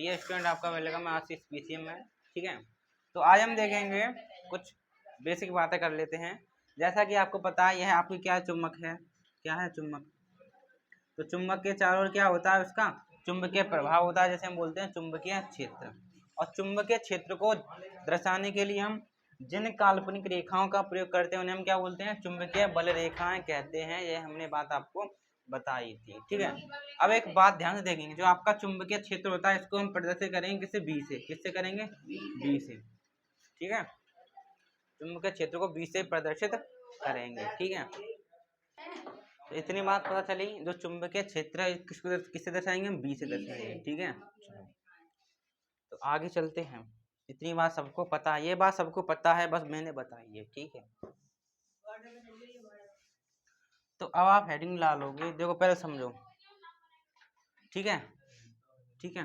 Dear student, आपका welcome है आशीष PCM में। ठीक है, तो आज हम देखेंगे कुछ बेसिक बातें कर लेते हैं। जैसा कि आपको पता है, यह आपकी क्या चुंबक है, क्या है चुंबक। तो चुंबक के चारों ओर क्या होता है, उसका चुंबकीय प्रभाव होता है, जैसे हम बोलते हैं चुंबकीय क्षेत्र। और चुंबकीय क्षेत्र को दर्शाने के लिए हम जिन काल्पनिक रेखाओं का प्रयोग करते हैं उन्हें हम क्या बोलते हैं, चुंबकीय बल रेखाएं कहते हैं। ये हमने बात आपको बताई थी। ठीक है, अब एक बात ध्यान से देखेंगे, जो आपका चुंबकीय क्षेत्र होता है इसको हम प्रदर्शित करेंगे किससे, बी से। किससे करेंगे, बी से। ठीक है, चुंबकीय क्षेत्र को बी से प्रदर्शित करेंगे। ठीक है, तो इतनी बात पता चली, जो चुंबकीय क्षेत्र है किससे दर्शाएंगे, हम बी से दर्शाएंगे। ठीक है, तो आगे चलते हैं। इतनी बात सबको पता है, ये बात सबको पता है, बस मैंने बताई है। ठीक है, तो अब आप हेडिंग ला लोगे, देखो पहले समझो। ठीक है, ठीक है,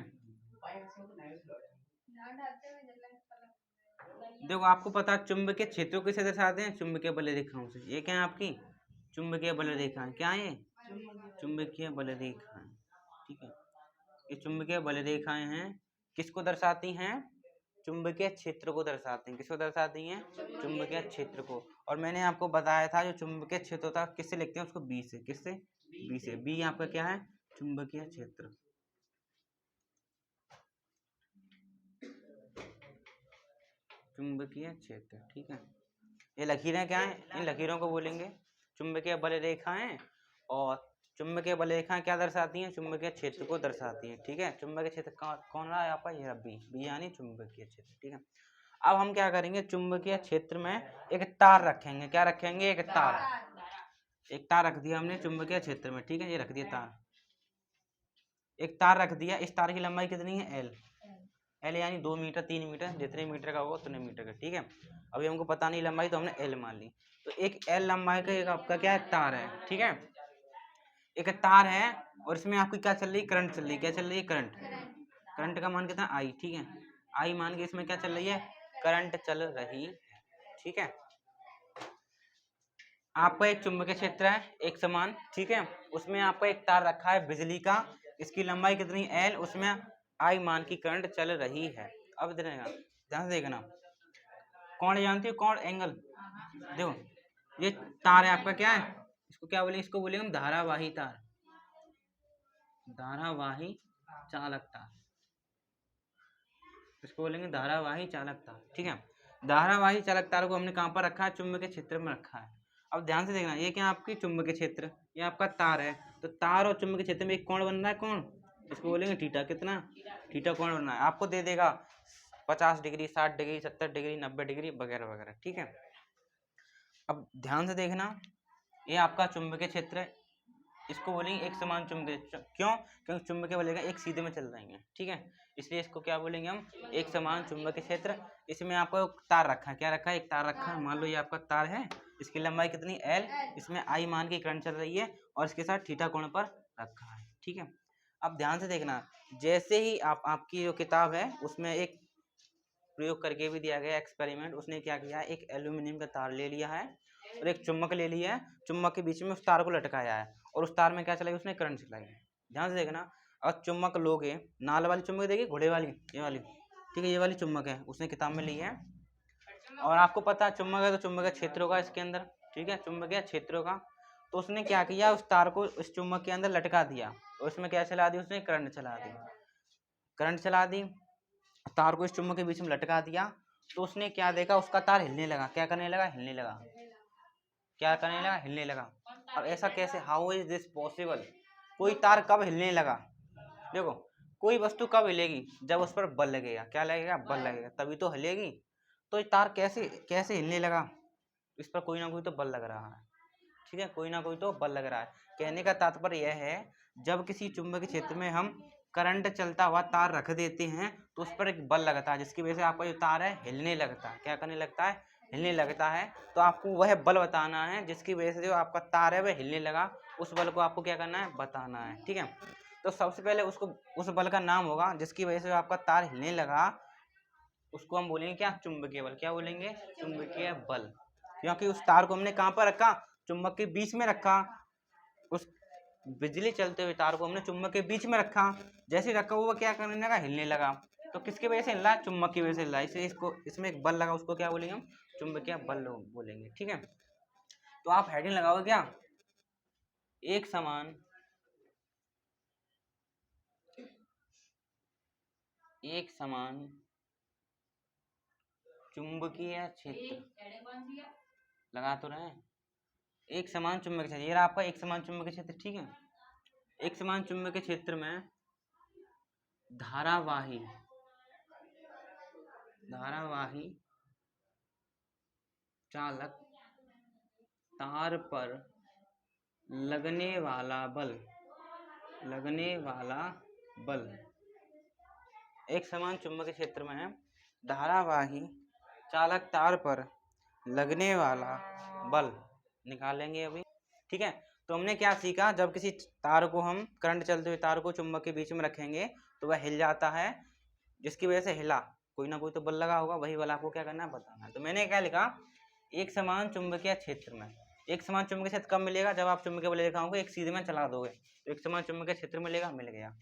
देखो आपको पता चुंबकीय क्षेत्र किसे दर्शाते हैं, चुंबकीय बल रेखाओं से। ये क्या है आपकी चुंबकीय बल रेखाएं, क्या है चुंबकीय बल रेखाएं। ठीक है, ये चुंबकीय बल रेखाएं हैं, किसको दर्शाती हैं, चुंबकीय क्षेत्र को दर्शाती हैं। किसको दर्शाती हैं, चुंबकीय क्षेत्र को। और मैंने आपको बताया था, जो चुंबकीय क्षेत्र होता है किससे लिखते हैं, उसको बी से। किससे, बी से। बी आपका क्या है, चुंबकीय क्षेत्र। चुंबकीय क्षेत्र। ठीक है, ये लकीरें क्या है, इन लकीरों को बोलेंगे चुंबकीय बल रेखाएं। और चुंबकीय बल रेखाएं क्या दर्शाती हैं, चुंबकीय क्षेत्र को दर्शाती हैं। ठीक है, चुंबकीय क्षेत्र कौन रहा है आपका, ये बी। बी यानी चुंबकीय क्षेत्र। ठीक है, अब हम क्या करेंगे, चुंबकीय क्षेत्र में एक तार रखेंगे। क्या रखेंगे, एक तार। एक तार रख दिया हमने चुंबकीय क्षेत्र में। ठीक है, ये रख दिया तार, एक तार रख दिया। इस तार की लंबाई कितनी है, एल। एल यानी 2 मीटर 3 मीटर, जितने मीटर का होगा उतने मीटर का। ठीक है, अभी हमको पता नहीं लंबाई, तो हमने एल मान ली। तो एक एल लंबाई का एक आपका क्या है, तार है। ठीक है, एक तार है, और इसमें आपकी क्या चल रही है, करंट चल रही है। क्या चल रही है, करंट। करंट का मान कितना, आई। ठीक है, आई मान के इसमें क्या चल रही है, करंट चल रही है। ठीक है, आपका एक चुंबकीय क्षेत्र है एक समान। ठीक है, उसमें आपका एक तार रखा है बिजली का, इसकी लंबाई कितनी, एल, उसमें आई मान की करंट चल रही है। अब देखना, ध्यान से देखना, कौन जानती हो, कौन एंगल। देखो ये तार है आपका, क्या है, इसको क्या बोलेंगे, इसको बोलेंगे हम धारावाही तार, धारावाही चालक तार, इसको बोलेंगे धारावाही चालक तार। ठीक है, धारावाही चालक तार को हमने कहाँ पर रखा है, चुंबकीय क्षेत्र में रखा है। अब ध्यान से देखना, ये क्या आपकी चुंबकीय क्षेत्र, ये आपका तार है। तो तार और चुंबकीय क्षेत्र में एक कोण बन रहा है, कौन, इसको बोलेंगे थीटा। कितना, थीटा कोण बनना है। आपको दे देगा 50 डिग्री, 60 डिग्री, 70 डिग्री, 90 डिग्री वगैरह वगैरह। ठीक है, अब ध्यान से देखना, ये आपका चुंबकीय क्षेत्र है, इसको बोलेंगे एक समान चुंबकीय। क्यों, क्योंकि चुंबकीय बोलेगा एक सीधे में चल रही है। ठीक है, इसलिए इसको क्या बोलेंगे हम, एक समान चुंबकीय क्षेत्र। इसमें आपको तार रखा है, क्या रखा है, एक तार रखा है। मान लो ये आपका तार है, इसकी लंबाई कितनी, एल, इसमें आई मान की करंट चल रही है, और इसके साथ थीटा कोण पर रखा है। ठीक है, अब ध्यान से देखना, जैसे ही आपकी जो किताब है उसमें एक प्रयोग करके भी दिया गया एक्सपेरिमेंट। उसने क्या किया है, एक एल्यूमिनियम का तार ले लिया है और एक चुम्बक ले लिया है, चुम्बक के बीच में उस तार को लटकाया है, और उस तार में क्या चलाई, उसने करंट चलाई है। ध्यान से देखना, और चुम्बक लोगे, नाल वाली चुम्बक देखिए, घोड़े वाली, ये वाली। ठीक है, ये वाली चुम्बक है, उसने किताब में ली है। और आपको पता है चुम्बक है तो चुम्बकीय क्षेत्र होगा इसके अंदर। ठीक है, चुम्बकीय क्षेत्र होगा। तो उसने क्या किया, उस तार को इस चुम्बक के अंदर लटका दिया, और उसमें क्या चला दी, उसने करंट चला दी। करंट चला दी, तार को इस चुम्बक के बीच में लटका दिया। तो उसने क्या देखा, उसका तार हिलने लगा। क्या करने लगा, हिलने लगा। क्या करने लगा, हिलने लगा। अब ऐसा कैसे, हाउ इज दिस पॉसिबल, कोई तार कब हिलने लगा। देखो, कोई वस्तु कब हिलेगी, जब उस पर बल लगेगा। क्या लगेगा, बल लगेगा, तभी तो हिलेगी। तो ये तार कैसे कैसे हिलने लगा, इस पर कोई ना कोई तो बल लग रहा है। ठीक है, कोई ना कोई तो बल लग रहा है। कहने का तात्पर्य यह है, जब किसी चुंबकीय क्षेत्र में हम करंट चलता हुआ तार रख देते हैं तो उस पर एक बल लगता है, जिसकी वजह से आपका जो तार है हिलने लगता है। क्या करने लगता है, हिलने लगता है। तो आपको वह बल बताना है जिसकी वजह से जो आपका तार है वह हिलने लगा, उस बल को आपको क्या करना है, बताना है। ठीक है, तो सबसे पहले उसको, उस बल का नाम होगा जिसकी वजह से जो आपका तार हिलने लगा, उसको हम बोलेंगे क्या, चुंबकीय बल। क्या बोलेंगे, चुंबकीय बल। क्योंकि उस तार को हमने कहाँ पर रखा, चुंबक के बीच में रखा। उस बिजली चलते हुए तार को हमने चुंबक के बीच में रखा, जैसे ही रखा वो क्या करने लगा, हिलने लगा। तो किसकी वजह से हिल रहा है, चुंबक की वजह से हिल रहा है, इसलिए इसको इसमें एक बल लगा, उसको क्या बोलेंगे हम, चुंबकीय बल बोलेंगे। ठीक है, तो आप हेडिंग लगाओगे क्या, एक समान चुंबकीय क्षेत्र, लगा तो रहे हैं, एक समान चुंबकीय क्षेत्र, ये रहा आपका एक समान चुंबकीय क्षेत्र। ठीक है, एक समान चुंबकीय क्षेत्र में धारावाही चालक तार पर लगने वाला बल, एक समान चुंबकीय क्षेत्र में धारावाही चालक तार पर लगने वाला बल निकालेंगे अभी। ठीक है, तो हमने क्या सीखा, जब किसी तार को हम करंट चलते हुए तार को चुंबक के बीच में रखेंगे तो वह हिल जाता है, जिसकी वजह से हिला, कोई ना कोई तो बल लगा होगा, वही बल आपको क्या करना है, बताना है। तो मैंने क्या लिखा, एक समान चुंबकीय क्षेत्र में, एक समान चुंबकीय क्षेत्र कब मिलेगा, जब आप चुंबकीय बल लिखाओगे एक सीधे में चला दोगे तो एक समान चुंबकीय क्षेत्र मिलेगा, मिल गया।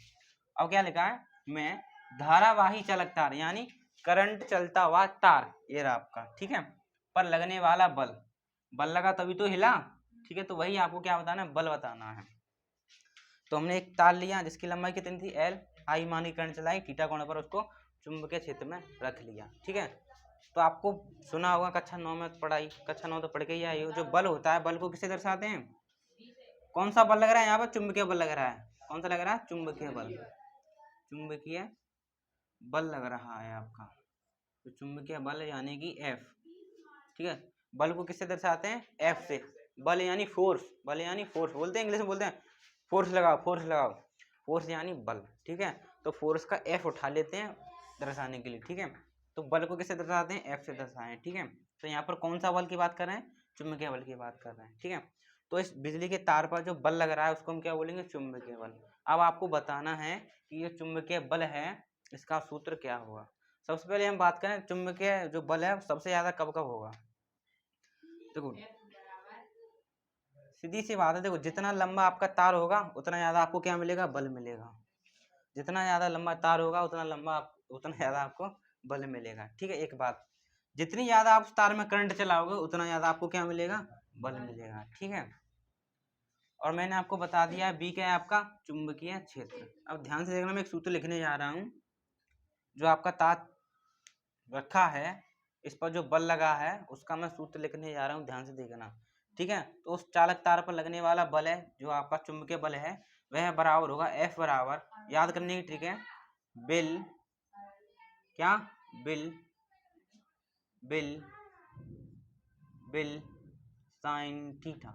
अब क्या लिखा है, मैं धारावाही चालक तार यानी करंट चलता हुआ तार, ये रहा आपका, ठीक है, पर लगने वाला बल लगा तभी तो हिला। ठीक है, तो वही आपको क्या बताना है, बल बताना है। तो हमने एक तार लिया जिसकी लंबाई कितनी थी, एल, आई मानी करंट चलाई, थीटा कोण पर उसको चुंबकीय क्षेत्र में रख लिया। ठीक है, तो आपको सुना होगा कक्षा 9 में पढ़ाई, कक्षा 9 तो पढ़ के ही आई हो, जो बल होता है बल को किससे दर्शाते हैं, कौन सा बल लग रहा है यहाँ पर, चुंबकीय बल लग रहा है, कौन सा लग रहा है, चुंबकीय बल लग रहा है आपका, तो चुंबकीय बल यानी कि एफ। ठीक है, बल को किससे दर्शाते हैं, एफ से, बल यानी फोर्स बोलते हैं, इंग्लिश में बोलते हैं फोर्स लगाओ, फोर्स यानी बल। ठीक है, तो फोर्स का एफ उठा लेते हैं दर्शाने के लिए। ठीक है, तो बल को किससे दर्शाते हैं, एफ से दर्शाएं। ठीक है, तो यहाँ पर कौन सा बल की बात कर रहे हैं, चुंबकीय बल की बात कर रहे हैं। ठीक है, तो इस बिजली के तार पर जो बल लग रहा है उसको हम क्या बोलेंगे, चुंबकीय बल। अब आपको बताना है कि ये चुंबकीय बल है, इसका सूत्र क्या होगा। सबसे पहले हम बात करें चुंबकीय जो बल है सबसे ज्यादा कब कब होगा। देखो सीधी सी बात है, देखो जितना लंबा आपका तार होगा उतना ज्यादा आपको क्या मिलेगा, बल मिलेगा। जितना ज्यादा लंबा तार होगा उतना ज्यादा आपको बल मिलेगा। ठीक है, एक बात, जितनी ज्यादा आप तार में करंट चलाओगे उतना ज्यादा आपको क्या मिलेगा, बल मिलेगा। ठीक है, और मैंने आपको बता दिया है बी क्या है आपका, चुंबकीय क्षेत्र। अब ध्यान से देखना, मैं एक सूत्र लिखने जा रहा हूँ, जो आपका तार रखा है इस पर जो बल लगा है उसका मैं सूत्र लिखने जा रहा हूँ, ध्यान से देखना। ठीक है, तो उस चालक तार पर लगने वाला बल है जो आपका चुंबकीय बल है, वह बराबर होगा एफ बराबर, याद करने की ट्रिक है, बिल क्या, बिल साइन थीटा,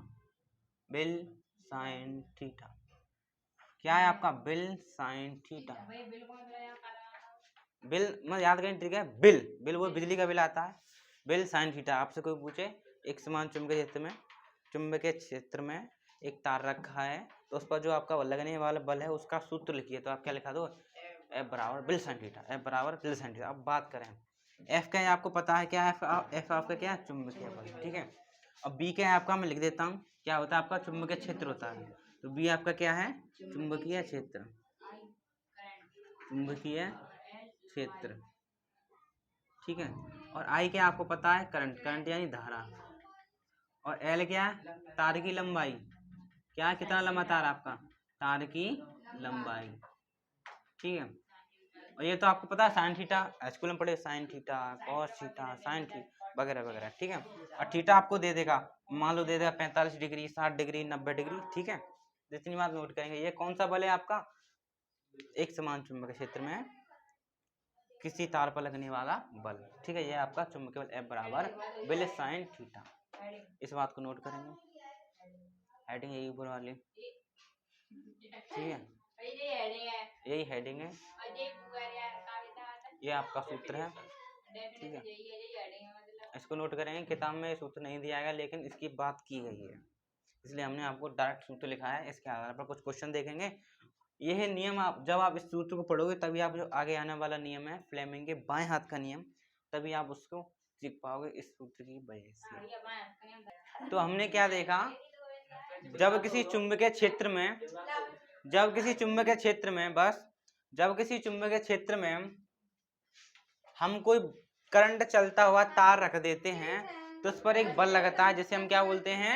क्या है आपका, बिल साइन थीटा। बिल मतलब याद करने ट्रिक है, बिल वो बिजली का बिल आता है, बिल साइन थीटा। आपसे कोई पूछे एक समान चुंबकीय क्षेत्र में एक तार रखा है तो उस पर जो आपका लगने वाला बल है उसका सूत्र लिखिए, तो आप क्या लिखा दो, एफ बराबर बिल साइन थीटा। अब बात करें एफ क्या है, आपको पता है क्या है, एफ आपका क्या है, चुंबकीय बल। ठीक है, अब बी क्या है आपका, मैं लिख देता हूँ, क्या होता है आपका, चुंबकीय क्षेत्र होता है, तो बी आपका क्या है, चुंबकीय क्षेत्र। ठीक है, और आई क्या आपको पता है, करंट यानी धारा, और एल क्या है, तार की लंबाई, क्या है, कितना लंबा तार आपका, तार की लंबाई। ठीक है, और ये तो आपको पता है साइन थीटा, स्कूल में पढ़े, sine theta, cos theta, sine theta वगैरह वगैरह। ठीक है, और थीटा आपको दे देगा, मान लो दे देगा 45 डिग्री, 60 डिग्री, 90 डिग्री। ठीक है, जितनी बात नोट करेंगे, ये कौन सा बल है आपका, एक समान चुंबकीय क्षेत्र में किसी तार पर लगने वाला बल। ठीक है, ये आपका चुंबकीय बल F बराबर बिल साइन थीटा। इस बात को नोट करेंगे, हेडिंग यही ऊपर वाली। ठीक है, यही हेडिंग है, ये आपका सूत्र है। ठीक है, इसको नोट करेंगे, किताब में सूत्र नहीं दिया गया लेकिन इसकी बात की गई है, इसलिए हमने आपको डायरेक्ट सूत्र लिखा है। इसके आधार पर कुछ क्वेश्चन देखेंगे। यह नियम आप जब आप इस सूत्र को पढ़ोगे तभी आप जो आगे आने वाला नियम है फ्लेमिंग के बाएं हाथ का नियम, तभी आप उसको सीख पाओगे इस सूत्र की वजह से। तो हमने क्या देखा, जब किसी चुंबकीय क्षेत्र में जब किसी चुंबकीय क्षेत्र में जब किसी चुंबकीय क्षेत्र में हम कोई करंट चलता हुआ तार रख देते हैं तो उस पर एक बल लगता है, जिसे हम क्या बोलते हैं,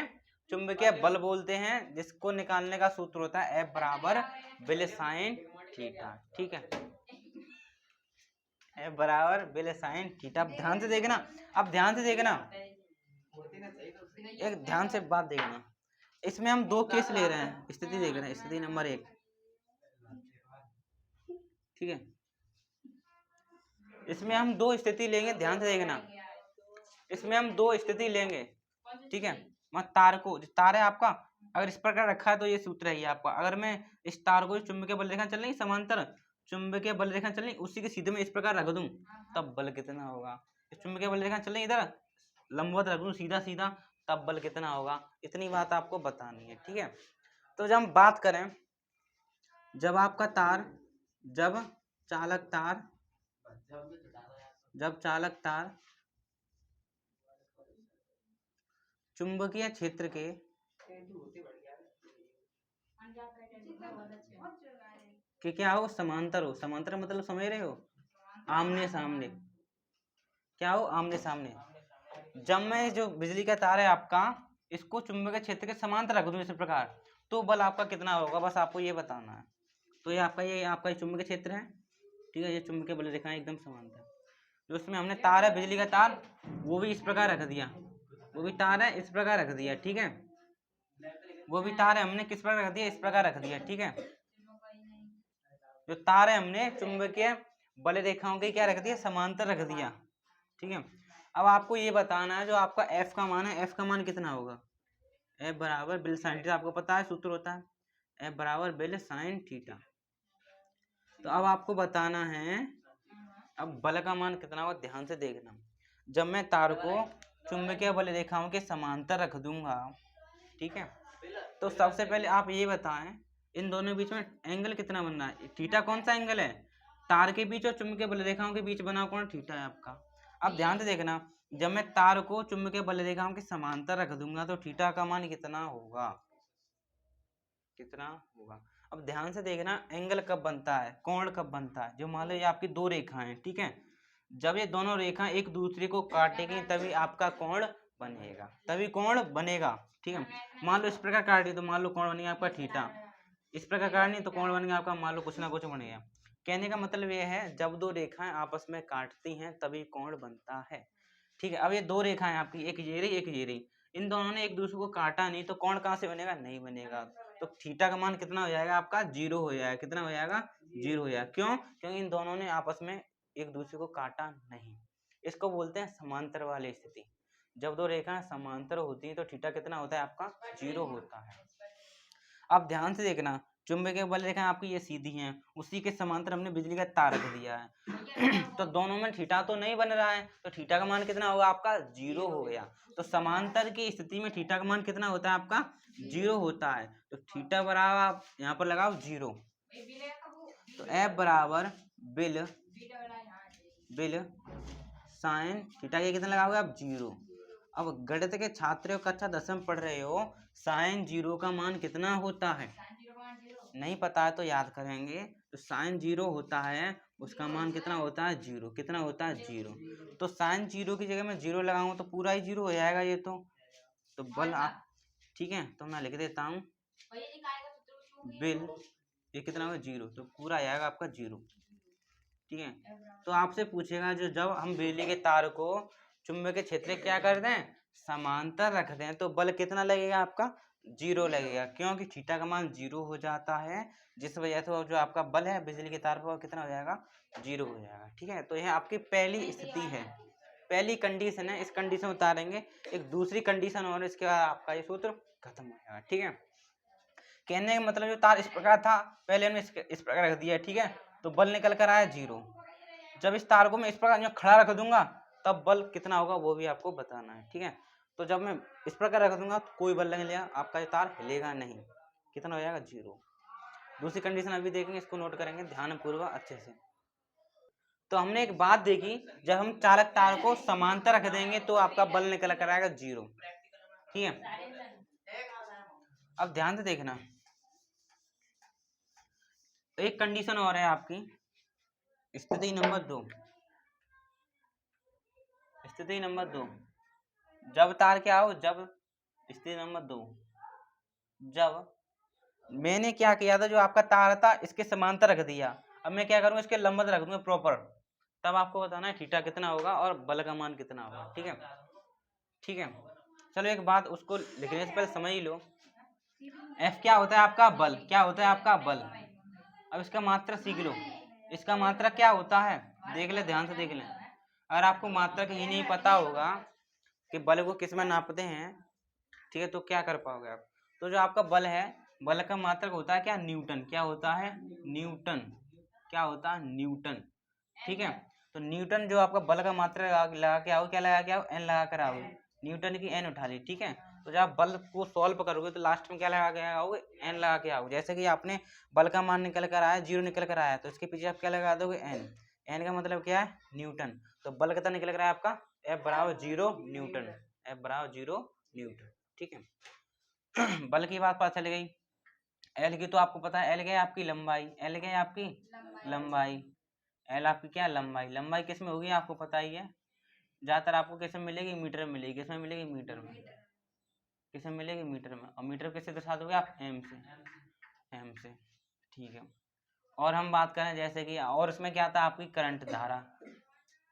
चुंबकीय बल बोलते हैं, जिसको निकालने का सूत्र होता है F बराबर बिल साइन थीटा। ठीक है, F बराबर बिल साइन थीटा। अब ध्यान से देखना, अब ध्यान से देखना, एक ध्यान से बात देखना। इसमें हम दो केस ले रहे हैं, स्थिति देख रहे हैं, स्थिति नंबर 1। ठीक है, इसमें हम दो स्थिति लेंगे, ध्यान से देखना, इसमें हम दो स्थिति लेंगे। ठीक है, मैं तार को, तार है आपका, अगर इस प्रकार रखा है तो ये सूत्र है आपका। अगर मैं इस तार को चुंबकीय बल रेखा चल रही समांतर चुंबकीय बल रेखा चल रही, उसी के सीधे में इस प्रकार रख दूं, तब बल कितना होगा। इस चुंबकीय बल रेखा चल रही इधर लंबवत रख दूं सीधा सीधा, तब बल कितना होगा। इतनी बात आपको बतानी है। ठीक है, तो जब हम बात करें, जब आपका तार, जब चालक तार चुंबकीय क्षेत्र के क्या हो, समांतर हो। समांतर मतलब समझ रहे हो, आमने सामने। क्या हो, आमने सामने। जब मैं जो बिजली का तार है आपका, इसको चुंबकीय क्षेत्र के समांतर रख दूं इस प्रकार, तो बल आपका कितना होगा, बस आपको ये बताना है। तो ये आपका चुंबकीय क्षेत्र है। ठीक है, ये चुंबकीय बल रेखा एकदम समांतर। जो उसमें हमने तार है बिजली का तार, वो भी इस प्रकार रख दिया, वो भी तार है इस प्रकार रख दिया। ठीक है, वो भी तार है हमने किस प्रकार रख दिया, इस प्रकार रख दिया। ठीक है, जो तार है हमने चुंबकीय बल रेखाओं के क्या रख दिया, समांतर रख दिया। ठीक है, अब आपको ये बताना है जो आपका F का मान है, F का मान कितना होगा, F बराबर बिल साइन थीटा। आपको पता है सूत्र होता है F बराबर बिल साइन थीटा। तो अब आपको बताना है अब बल का मान कितना होगा, ध्यान से देखना। जब मैं तार को चुंबकीय बल रेखाओं के समांतर रख दूंगा, ठीक है, तो सबसे पहले आप ये बताएं इन दोनों के बीच में एंगल कितना बनना है। थीटा कौन सा एंगल है, तार के बीच और चुंबकीय बल रेखाओं के बीच बना कौन, थीटा है आपका। अब ध्यान से देखना, जब मैं तार को चुंबकीय बल रेखाओं के समांतर रख दूंगा तो थीटा का मान कितना होगा, कितना होगा। अब ध्यान से देखना, एंगल कब बनता है, कोण कब बनता है। जो मान लो ये आपकी दो रेखाएं हैं, ठीक है, जब ये दोनों रेखाएं एक दूसरे को काटेंगी तभी आपका कोण बनेगा, तभी कोण बनेगा। ठीक है, मान लो इस प्रकार काट दी तो मान लो कोण बनेगा आपका थीटा, इस प्रकार काटनी तो कोण बनेगा आपका मान लो कुछ ना कुछ बनेगा। कहने का मतलब ये है जब दो रेखाएं आपस में काटती हैं तभी कोण बनता है। ठीक है, अब ये दो रेखाएं आपकी, एक ये रही एक ये रही, इन दोनों ने एक दूसरे को काटा नहीं तो कोण कहाँ से बनेगा, नहीं बनेगा। तो थीटा का मान कितना हो जाएगा आपका, 0 हो जाएगा। कितना हो जाएगा, 0 हो जाएगा। क्यों, क्योंकि इन दोनों ने आपस में एक दूसरे को काटा नहीं। इसको बोलते हैं समांतर वाली स्थिति। जब दो रेखाएं समांतर होती हैं तो थीटा कितना होता है आपका, 0 होता है। अब ध्यान से देखना, चुंबकीय बल रेखाएं आपकी ये सीधी हैं, उसी के समांतर हमने बिजली का तार रख दिया है तो दोनों में थीटा तो नहीं बन रहा है, तो थीटा का मान कितना होगा आपका, 0 हो गया। तो समांतर की स्थिति में थीटा का मान कितना होता है आपका, 0 होता है। तो थीटा बराबर आप यहाँ पर लगाओ 0, तो F बराबर बिल साइन थीटा के कितना लगाओगे आप, 0। अब गणित के छात्रों कक्षा 10 में पढ़ रहे हो, साइन 0 का मान कितना होता है, नहीं पता है तो याद करेंगे। तो साइन 0 होता है, उसका मान कितना होता है, 0। कितना होता है, 0। तो साइन 0 की जगह मैं 0 लगाऊंगा तो पूरा ही 0 हो जाएगा ये तो बल आप, ठीक है, तो मैं लिख देता हूँ बिल, ये कितना होगा, 0, तो पूरा आएगा आपका 0। ठीक है, तो आपसे पूछेगा जो जब हम बिजली के तार को चुंबकीय क्षेत्र क्या कर दें, समांतर रख दें, तो बल कितना लगेगा आपका, 0 लगेगा। क्योंकि थीटा का मान 0 हो जाता है, जिस वजह से जो आपका बल है बिजली के तार पर कितना हो जाएगा, 0 हो जाएगा। ठीक है, तो यह आपकी पहली स्थिति है, पहली कंडीशन है। इस कंडीशन में उतारेंगे एक दूसरी कंडीशन और इसके बाद आपका ये सूत्र खत्म हो जाएगा। ठीक है, कहने का मतलब जो तार इस प्रकार था पहले हमने इस प्रकार रख दिया, ठीक है, तो बल निकल कर आया 0। जब इस तार को मैं इस प्रकार खड़ा रख दूंगा तब बल कितना होगा वो भी आपको बताना है। ठीक है, तो जब मैं इस प्रकार रख दूंगा तो कोई बल नहीं लेगा, आपका ये तार हिलेगा नहीं। कितना हो जाएगा, 0। दूसरी कंडीशन अभी देखेंगे, इसको नोट करेंगे ध्यानपूर्वक अच्छे से। तो हमने एक बात देखी, जब हम चालक तार को समांतर रख देंगे तो आपका बल निकल कर आएगा 0। ठीक है, अब ध्यान से देखना, एक कंडीशन और है आपकी, स्थिति नंबर 2, स्थिति नंबर 2, जब तार क्या हो, जब स्थिति नंबर 2, जब मैंने क्या किया था, जो आपका तार था इसके समांतर रख दिया, अब मैं क्या करूंगा, इसके लंबवत रख दूंगा प्रॉपर, तब आपको बताना है थीटा कितना होगा और बल का मान कितना होगा। ठीक है, ठीक है। चलो एक बात उसको लिखने से पहले समझ ही लो, एफ क्या होता है आपका बल, क्या होता है आपका बल। अब इसका मात्रा सीख लो, इसका मात्रा क्या होता है, देख ले, ध्यान से देख ले। अगर आपको मात्रा का ये नहीं पता होगा कि बल को किस में नापते हैं, ठीक है, तो क्या कर पाओगे आप। तो जो आपका बल है, बल का मात्रक होता है क्या, न्यूटन। क्या होता है, न्यूटन। क्या होता है, न्यूटन। ठीक है, तो न्यूटन जो आपका बल का मात्रा लगा के आओ, क्या लगा के आओ, एन लगा कर आओ, न्यूटन की एन उठा ली। ठीक है, तो जब आप बल को सॉल्व करोगे तो लास्ट में क्या लगा के आओगे, एन लगा के आओगे। जैसे कि आपने बल का मान निकल कर आया, 0 निकल कर आया, तो इसके पीछे आप क्या लगा दोगे, एन। एन का मतलब क्या है, न्यूटन। तो बल कितना निकल कर आया आपका, F बराबर 0 न्यूटन, F बराबर 0 न्यूटन। ठीक है, बल की बात पता चल गई। एल की तो आपको पता है, एल क्या है आपकी लंबाई, एल क्या है आपकी लंबाई, एल आपकी क्या लंबाई, लंबाई किस में होगी आपको पता ही है, ज्यादातर आपको किस में मिलेगी, मीटर में मिलेगी। किस में मिलेगी, मीटर में। किस में मिलेगी, मीटर में। और मीटर किससे दर्शा दोगे आप, एम से, एम से। ठीक है, और हम बात करें जैसे कि, और इसमें क्या आता है आपकी करंट, धारा,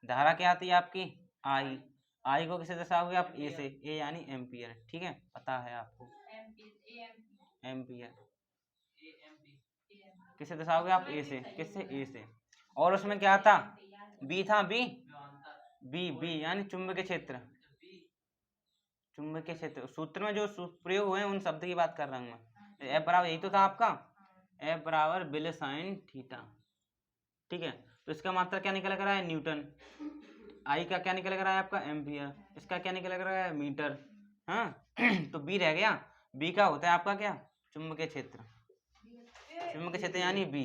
धारा क्या आती है आपकी, आई। आई को किससे दर्शाओगे आप, ए से, ए यानी एम्पियर। ठीक है, पता है आपको, एम्पियर किससे दर्शाओगे आप, ए से, किससे, ए से। और उसमें क्या था, बी था, बी, बी, बी यानी चुंबकीय क्षेत्र, चुंबकीय क्षेत्र। सूत्र में जो प्रयोग हुए हैं उन शब्द की बात कर रहा हूं मैं। एफ बराबर यही तो था आपका, एफ बराबर बिल साइन थीटा। ठीक है, तो इसका मात्रा क्या निकल कर आया है, न्यूटन। आई का क्या निकल कर आया आपका, एम्पियर। इसका क्या निकल कर आया है, मीटर। हाँ तो बी रह गया, बी का होता है आपका क्या, चुंबकीय क्षेत्र, चुंबकीय क्षेत्र यानी बी।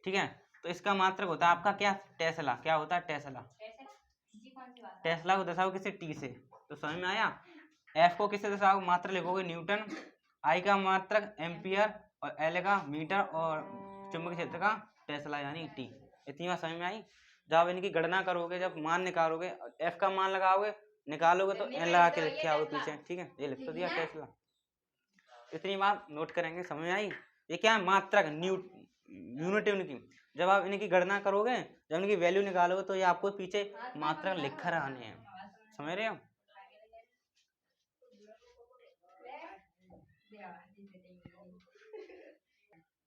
ठीक है, तो इसका मात्रक होता है आपका क्या, टेस्ला। क्या होता है, टेस्ला। टेस्ला को दर्शाओ किससे, टी से। तो समझ में आया। एफ को किससे दर्शाओ, मात्रा लिखोगे न्यूटन, आई का मात्रक एम्पियर, और एल का मीटर, और चुंबकीय क्षेत्र का टेस्ला यानी टी। इतनी बात समझ में आई। जब इनकी गणना करोगे, जब मान निकालोगे, एफ का मान लगाओगे, निकालोगे तो एन लगा के लिख के आओगे पीछे। ठीक है, ये लिख तो दिया टेस्ला। इतनी बात नोट करेंगे, समझ में आई। ये क्या है, मात्रक, यूनिट इनकी। जब आप इनकी गणना करोगे, जब इनकी वैल्यू निकालोगे, तो ये आपको पीछे मात्रक लिख कर आने हैं। समझ रहे हो।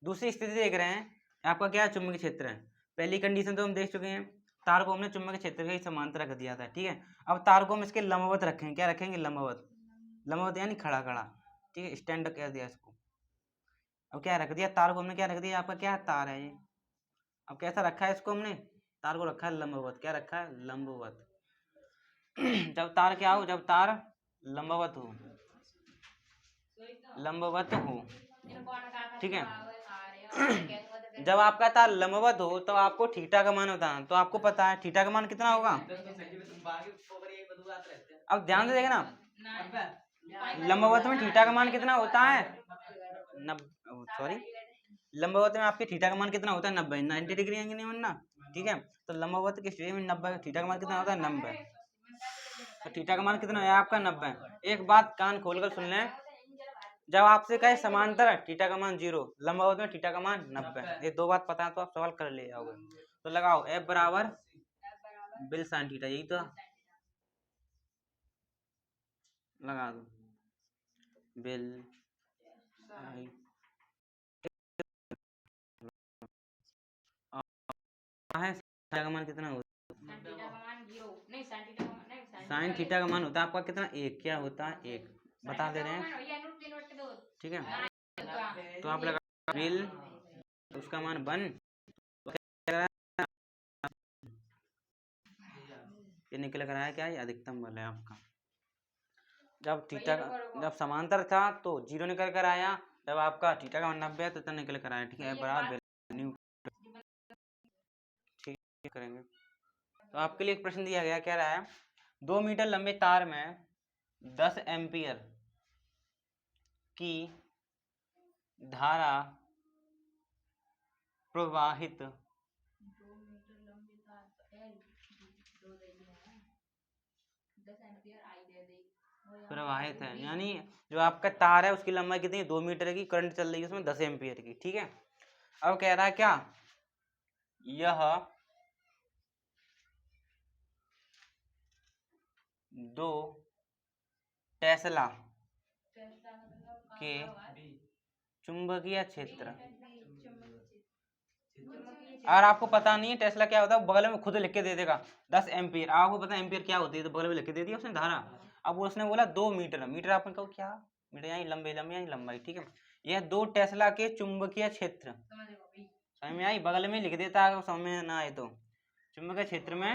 दूसरी स्थिति देख रहे हैं, आपका क्या चुंबकीय क्षेत्र है। पहली कंडीशन तो हम देख चुके हैं, तार को हमने चुंबकीय क्षेत्र के समांतर रख दिया था। ठीक है, अब तार को हम इसके लंबवत रखेंगे। क्या रखेंगे, लंबवत, लंबवत यानी खड़ा खड़ा। ठीक है, स्टैंड कह दिया इसको। अब क्या रख दिया, तार को हमने क्या रख दिया, आपका क्या तार है ये। अब कैसा रखा है इसको हमने, तार को रखा है लंबवत। क्या रखा है, लंबवत। जब तार क्या हो, जब तार लंबवत हो, लंबवत हो। ठीक है, जब आपका तार लंबवत हो तो आपको थीटा का मान बताना। तो आपको पता है थीटा का मान कितना होगा। अब ध्यान से देखना, लंबवत में थीटा का मान कितना होता है, सॉरी, लंबवत में आपके थीटा का मान कितना होता है, 90, 90 डिग्री एंगल नहीं बनना। ठीक है, तो लंबवत की स्थिति में 90, थीटा का मान कितना होता है, 90। तो थीटा का मान कितना है आपका, 90। एक बात कान खोलकर सुन लें, जब आपसे कहे समांतर है, थीटा का मान 0, लंबवत में थीटा का मान 90। ये दो बात पता है तो आप सवाल कर ले जाओगे। तो लगाओ F बराबर बिल साइन थीटा, यही तो लगा दो, बिल साइन है। थीटा का मान कितना होता है, साइन थीटा का मान होता है आपका कितना, 1। क्या होता है, 1, बता दे रहे हैं। ठीक है, तो आप लगा बिल, उसका मान 1, ये निकल कर आया क्या, ये अधिकतम बल है आपका। जब थीटा जब समांतर था तो 0 निकल कर आया, जब आपका थीटा का मान 90 है तो इतना निकल कर आया। ठीक है, बराबर ठीक करेंगे। तो आपके लिए एक प्रश्न दिया गया, क्या रहा है, 2 मीटर लंबे तार में 10 एम्पियर की धारा प्रवाहित प्रवाहित है, यानी जो आपका तार है उसकी लंबाई कितनी है, 2 मीटर की, करंट चल रही है उसमें 10 एम्पियर की। ठीक है, अब कह रहा है क्या, यह 2 टेस्ला के चुंबकीय क्षेत्र, अगर आपको पता नहीं है टेस्ला क्या होता है, बगल में खुद लिख के दे देगा 10 एम्पियर। आपको पता है एम्पियर क्या होती है तो बगल में लिख के दे दिया उसने धारा। अब उसने बोला 2 मीटर, मीटर आपने कहो क्या, मीटर यानी लंबे लंबे यानी लंबाई। ठीक है, यह 2 टेस्ला के चुंबकीय क्षेत्र, समझ में आई, बगल में लिख देता है, समझ में ना आए तो, चुंबकीय क्षेत्र में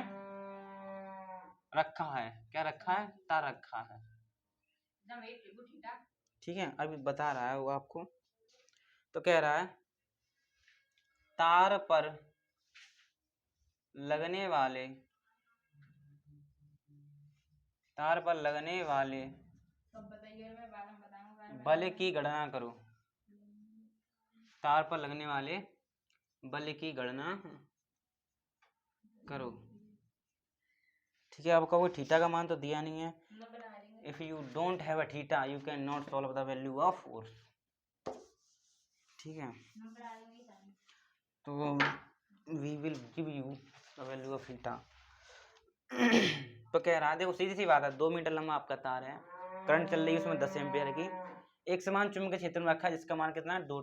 रखा है, क्या रखा है, तार रखा है। ठीक है, अभी बता रहा है वो आपको, तो कह रहा है तार पर लगने वाले बल की गणना करो, तार पर लगने वाले बल की गणना करो। ठीक है, आपका वो थीटा का मान तो दिया नहीं है, if you don't have a theta you can not solve the value of force. ठीक है, तो we will give you the value of theta. तो कह रहा है देखो सीधी सी बात है, 2 मीटर लंबा आपका तार है, करंट चल रही है उसमें 10 एम्पियर की, एक समान चुंबकीय क्षेत्र में रखा है जिसका मान कितना है, 2